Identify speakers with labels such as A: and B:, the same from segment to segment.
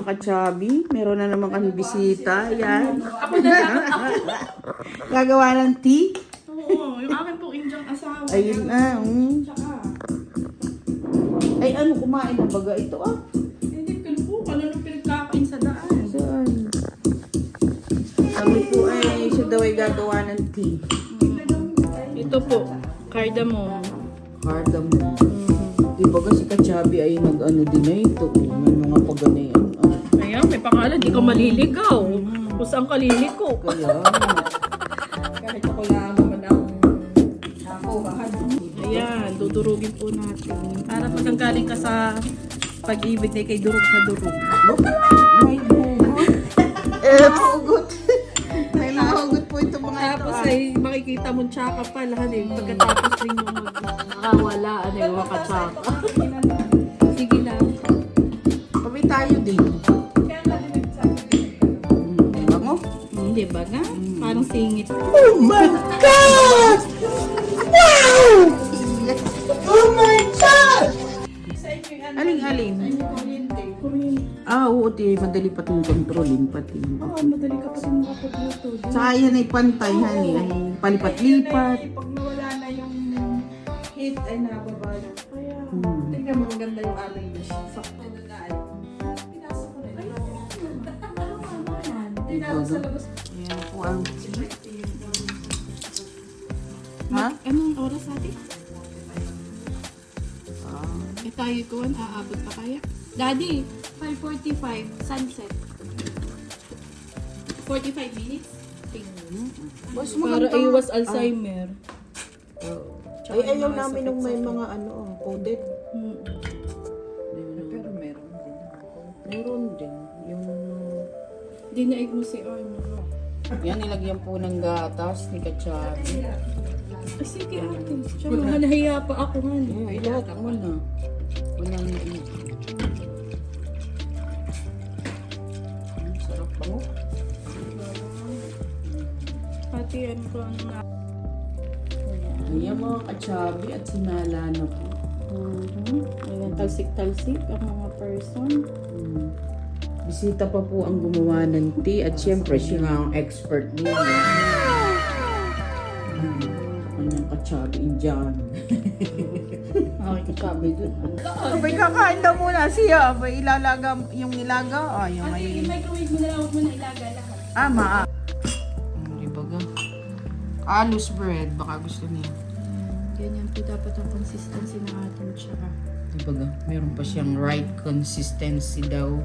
A: Kachabi, meron na naman kami bisita. Yan. Gagawa ng tea.
B: Oo, yung akin po Indiang asawa.
A: Ayun na.
B: Tsaka,
A: Ay, ano, kumain na baga ito ah.
B: hindi ko po, ano nung pinagkakain sa daan.
A: Saan? Sabi po ay siya daw ay gagawa ng tea.
B: Ito po, cardamom.
A: Cardamom. Di baga si Kachabi ay nag-ano din na ito. May mga paganayan.
B: Ayan, may pangalan, di ka maliligaw. Kung saan ka liliko.
A: Kaya,
B: Kahit ako lang naman ang nakuhahan. Ayan, dudurugin po natin. Para pag galing ka sa pag-ibig na kay durug na durug.
A: may bugot. Nahugot. May nahugot po ito mga ito.
B: Tapos ay makikita mo tsaka pala, pagkatapos din mo nakawala, makatsaka. Sige lang.
A: Kami tayo din. Bango?
B: Hindi ba nga? Parang singit.
A: Oh my God! Wow! Oh my God! Aling-aling? Oo, madali pa itong kontrolin pati.
B: Madali ka pa rin makapagluto.
A: Saka yan ay pantay, honey. Ay palipat-lipat.
B: Pag nawala na yung heat ay nababal. Kaya, tingnan mo maganda yung ating dish. Sakto na na ay. Pinasok ko na. Pinasok sa labas.
A: Ayan po ang... Ha?
B: Anong oras natin? Eh tayo ko, aabot pa kaya? Daddy, 5:45, sunset. 45 minutes?
A: Mas
B: Para iwas Alzheimer.
A: Ay, ayaw namin nung may mga ano, coded.
B: Pero meron din.
A: Meron din. Yung...
B: Dinaig mo si Arno.
A: Yan, nilagyan po ng gatas ni Kachabi.
B: Ay, sige ate. Tsaka nahiya pa ako nga.
A: Ay, lahat mo na. Walang sarap pa mo.
B: Ate, ano ko ano na.
A: Ayan mga Kachabi at sinala na po.
B: Ayan, talsik-talsik ang mga person.
A: Bisita pa po ang gumawa ng tea at syempre siya nga ang expert niya. Kanyang Kachabi Indian.
B: Ay, kasabi dun.
A: Abay, kakain daw muna siya. Abay, ilalaga yung nilaga. Ay, yung may...
B: microwave mo na lang, huwag mo na ilaga lahat.
A: Maa. Ibaga. Alus bread. Baka gusto niya.
B: Ganyan po dapat ang consistency ng ating tsaka.
A: Ibaga, meron pa siyang right consistency daw.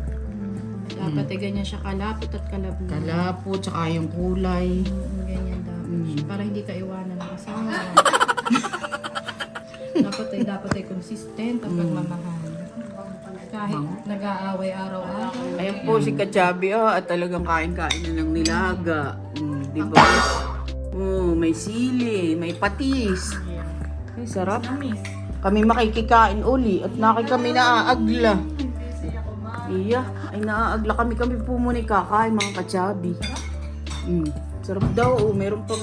B: Dapat ay ganyan siya kalapot at kalabot.
A: Kalapot, tsaka yung kulay.
B: Ganyan dapat. Para hindi ka iwanan ng asawa. dapat ay consistent ang pagmamahal. Kahit nag-aaway araw-araw.
A: Ayan po si Kachabi at talagang kain-kain na ng nilaga. Di ba? May sili, may patis. Ay, sarap. Kami makikikain uli at kami naaagla. Iya, ay naaagla kami po muna kakain mga Kachabi. Sarap daw. Meron pang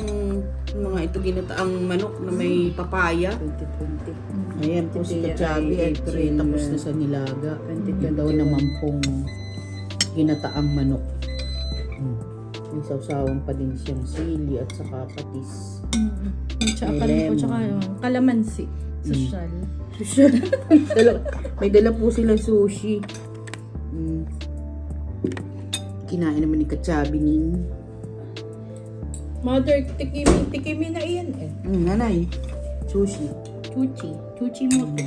A: mga ito ginataang manok na may papaya. 2020. Ayan po si Kachabi ay tapos na sa nilaga. 20 daw naman pong ginataang manok. May sawsawan pa din siyang sili at saka patis.
B: Tsaka po, tsaka kalamansi. Social.
A: May dala po silang sushi. Kinain naman ni Kachabi ni
B: Mother, tikimi na iyan eh.
A: nanay. Sushi.
B: Chuchi mo to.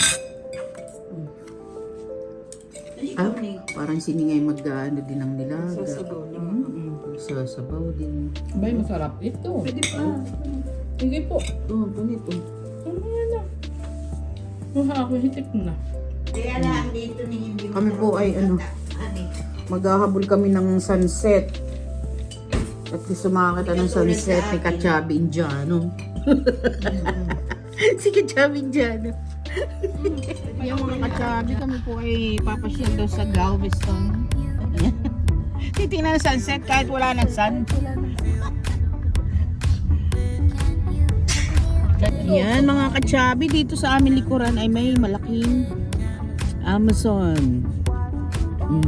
A: Parang siningay mag-ano din ang nilaga. Sasabaw din.
C: Bay, masarap ito.
B: Pwede pa. Sige po.
A: Ganito.
B: Ano na? Ako hitik na.
D: Kaya lang dito ni hindi
A: Kami po ay maghahabol kami ng sunset. At sumakita ng sunset ni Kachabi Indiano. Si Kachabi Indiano. Yung mga Kachabi, kami po ay papasyal daw sa Galveston. Titingnan ng sunset kahit wala ng sun. Yan mga kachabi, dito sa aming likuran ay may malaking Amazon.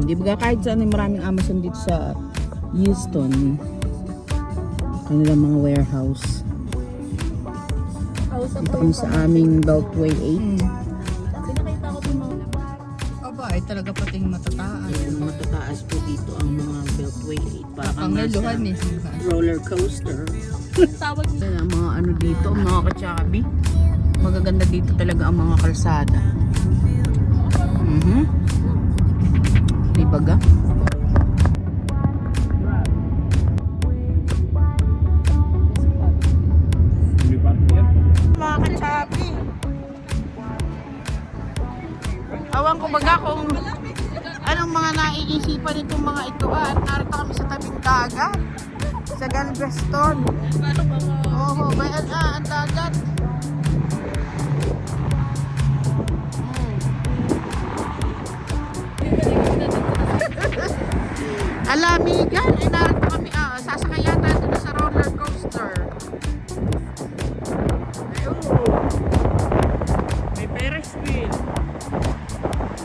A: Di ba kahit saan ay maraming Amazon dito sa Houston. Kanilang mga warehouse. Dito kami sa aming Beltway 8.
B: Sinakita ko itong mga
A: Aba, ay talaga pating matataas. Matataas po dito ang mga Beltway 8. Parang
B: Pangaluhan
A: nasa roller coaster.
B: tawag niya.
A: Ang mga ano dito, ang mga kachabi. Magaganda dito talaga ang mga kalsada. Di ba ga? Mga kachabi. Awan ko baga kung anong mga naiisipan itong mga ito at narito kami sa tabing dagat sa Galveston. Oo, bayan ang dagat. Alamigan, ay narito kami, sasakay yata dito sa roller coaster. Ayun. May Ferris wheel.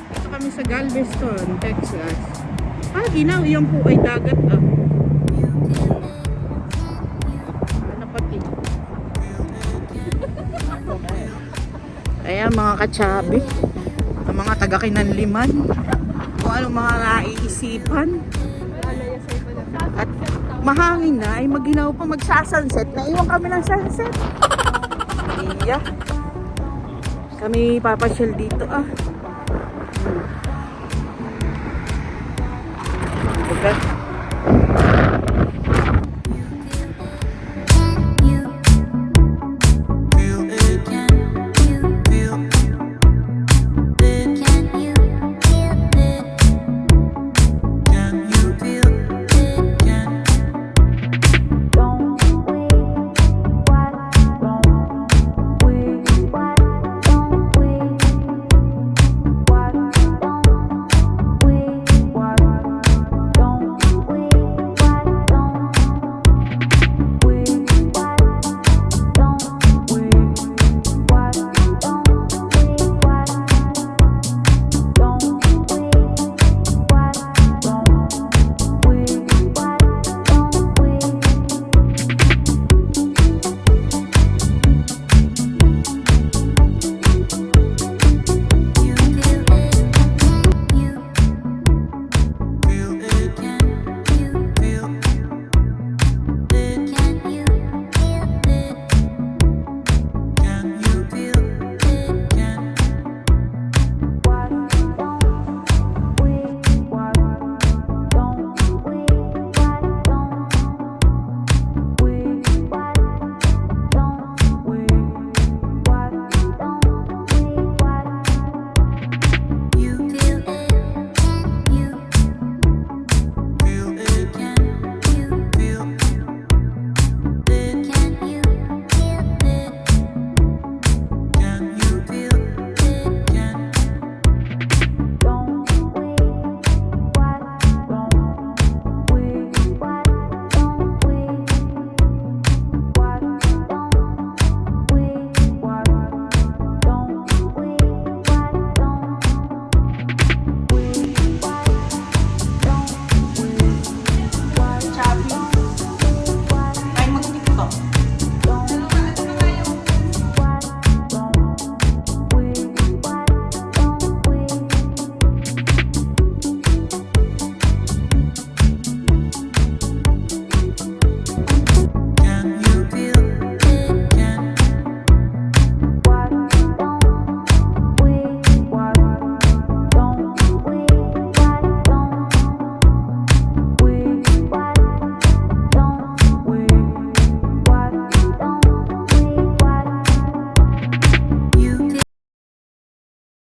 A: Dito kami sa Galveston, Texas. Ginaw, yan po ay dagat Ano pati? Ayan mga kachabi, ang mga taga-Kinanliman, kung anong mga naiisipan. At mahangin na, ay maginaw pa magsasunset. Naiwan kami ng sunset. Iya. Kami papasyal dito Okay.